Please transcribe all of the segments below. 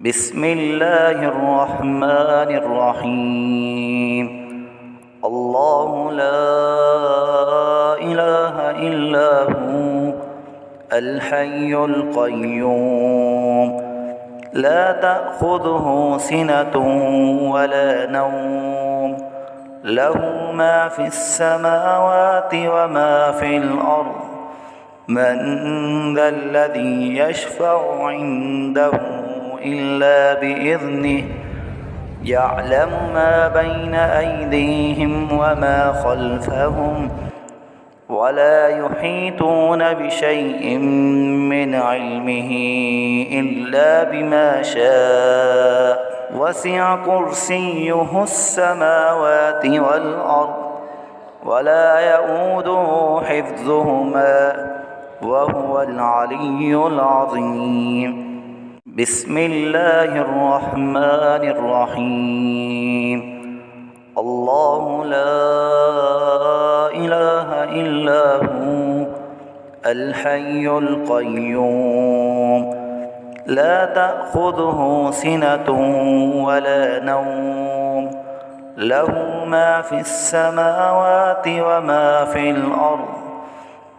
بسم الله الرحمن الرحيم. الله لا إله إلا هو الحي القيوم لا تأخذه سنة ولا نوم له ما في السماوات وما في الأرض من ذا الذي يشفع عنده إلا بإذنه يعلم ما بين أيديهم وما خلفهم ولا يحيطون بشيء من علمه إلا بما شاء وسع كرسيه السماوات والأرض ولا يؤوده حفظهما وهو العلي العظيم. بسم الله الرحمن الرحيم. الله لا إله إلا هو الحي القيوم لا تأخذه سنة ولا نوم له ما في السماوات وما في الأرض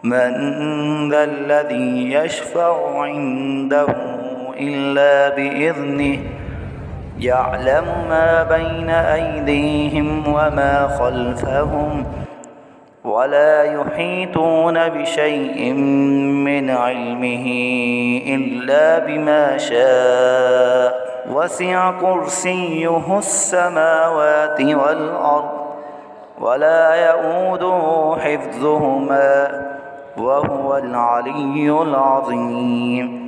من ذا الذي يشفع عنده إلا بإذنه يعلم ما بين أيديهم وما خلفهم ولا يحيطون بشيء من علمه إلا بما شاء وسع كرسيه السماوات والأرض ولا يؤوده حفظهما وهو العلي العظيم.